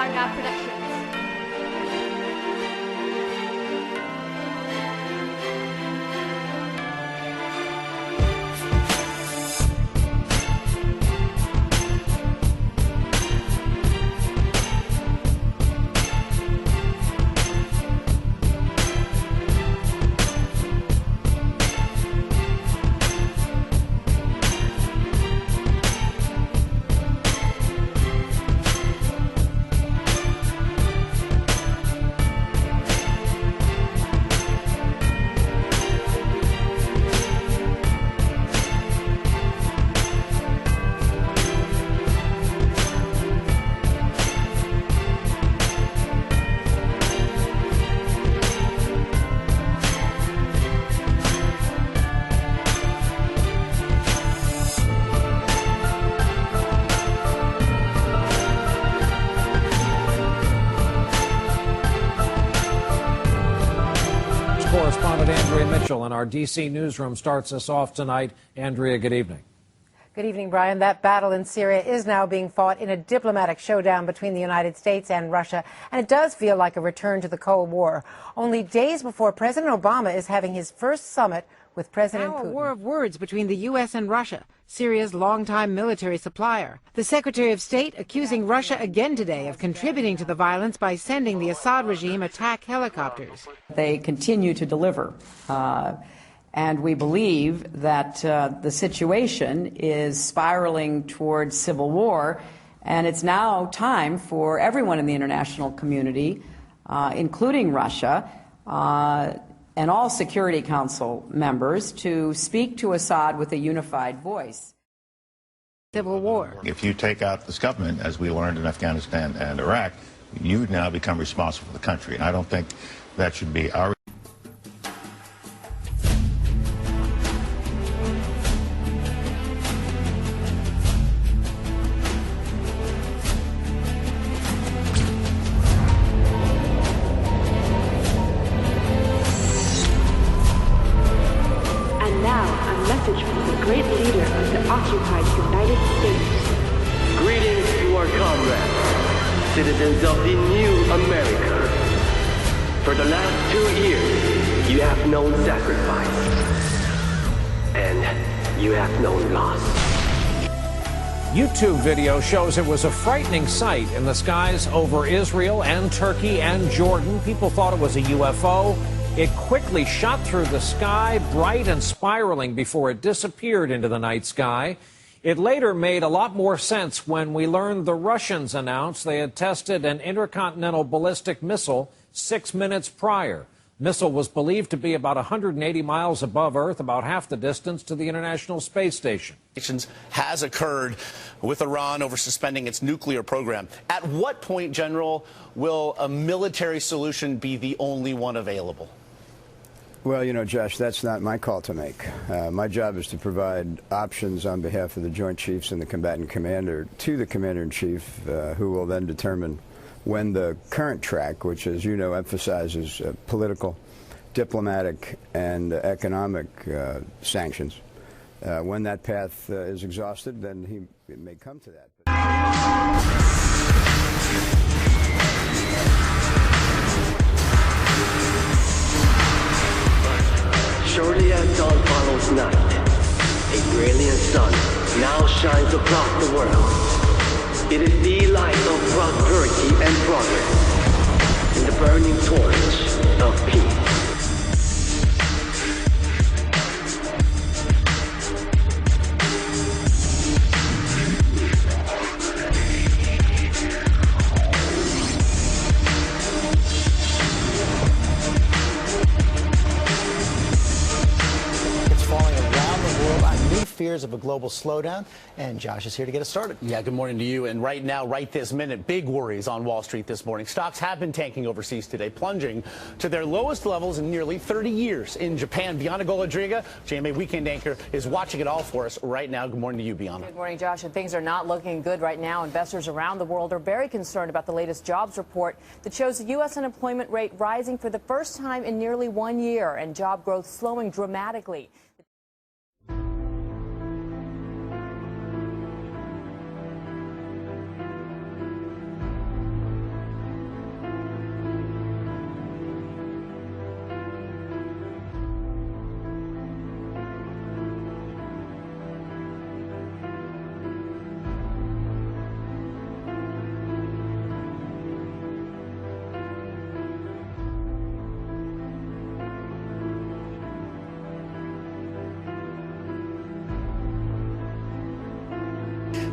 airing our predictions. Correspondent Andrea Mitchell in our D.C. newsroom starts us off tonight. Andrea, good evening. Good evening, Brian. That battle in Syria is now being fought in a diplomatic showdown between the United States and Russia, and it does feel like a return to the Cold War. Only days before President Obama is having his first summit with President Putin. Now a war of words between the U.S. and Russia, Syria's longtime military supplier. The Secretary of State accusing Russia again today of contributing to the violence by sending the Assad regime attack helicopters. They continue to deliver. And we believe that the situation is spiraling towards civil war, and it's now time for everyone in the international community, including Russia, and all Security Council members, to speak to Assad with a unified voice. Civil war. If you take out this government, as we learned in Afghanistan and Iraq, you now become responsible for the country. And I don't think that should be our... Citizens of the new America. For the last 2 years, you have known sacrifice. And you have known loss. YouTube video shows it was a frightening sight in the skies over Israel and Turkey and Jordan. People thought it was a UFO. It quickly shot through the sky, bright and spiraling, before it disappeared into the night sky. It later made a lot more sense when we learned the Russians announced they had tested an intercontinental ballistic missile 6 minutes prior. Missile was believed to be about 180 miles above Earth, about half the distance to the International Space Station. Has occurred with Iran over suspending its nuclear program. At what point, General, will a military solution be the only one available? Well, you know, Josh, that's not my call to make. My job is to provide options on behalf of the Joint Chiefs and the combatant commander to the Commander-in-Chief, who will then determine when the current track, which, as you know, emphasizes political, diplomatic, and economic sanctions, when that path is exhausted, then he may come to that. Surely as dawn follows night, a brilliant sun now shines across the world. It is the light of prosperity and progress, and the burning torch of peace. Fears of a global slowdown, and Josh is here to get us started. Yeah, good morning to you. And right now, right this minute, big worries on Wall Street this morning. Stocks have been tanking overseas today, plunging to their lowest levels in nearly 30 years. In Japan, Bianna Golodriga, GMA Weekend anchor, is watching it all for us right now. Good morning to you, Bianna. Good morning, Josh. And things are not looking good right now. Investors around the world are very concerned about the latest jobs report that shows the U.S. unemployment rate rising for the first time in nearly 1 year and job growth slowing dramatically.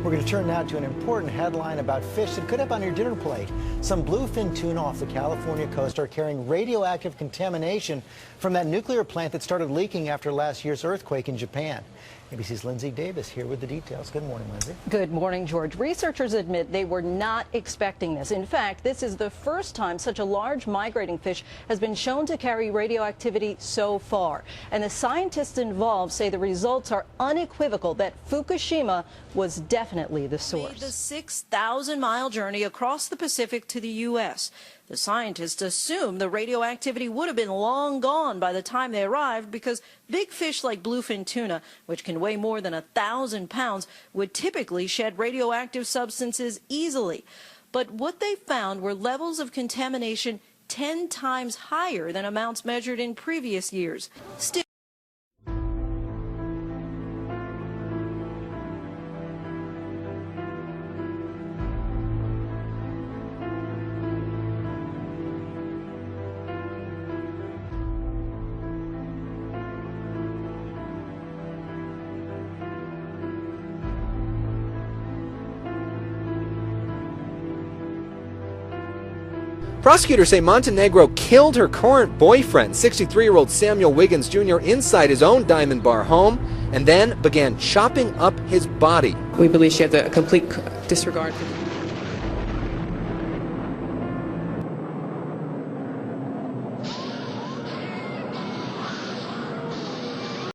We're going to turn now to an important headline about fish that could have on your dinner plate. Some bluefin tuna off the California coast are carrying radioactive contamination from that nuclear plant that started leaking after last year's earthquake in Japan. ABC's Lindsay Davis here with the details. Good morning, Lindsay. Good morning, George. Researchers admit they were not expecting this. In fact, this is the first time such a large migrating fish has been shown to carry radioactivity so far. And the scientists involved say the results are unequivocal that Fukushima was definitely the source. The 6,000-mile journey across the Pacific to the U.S. The scientists assumed the radioactivity would have been long gone by the time they arrived because big fish like bluefin tuna, which can weigh more than 1,000 pounds, would typically shed radioactive substances easily. But what they found were levels of contamination 10 times higher than amounts measured in previous years. Still, prosecutors say Montenegro killed her current boyfriend, 63-year-old Samuel Wiggins Jr., inside his own Diamond Bar home and then began chopping up his body. We believe she has a complete disregard for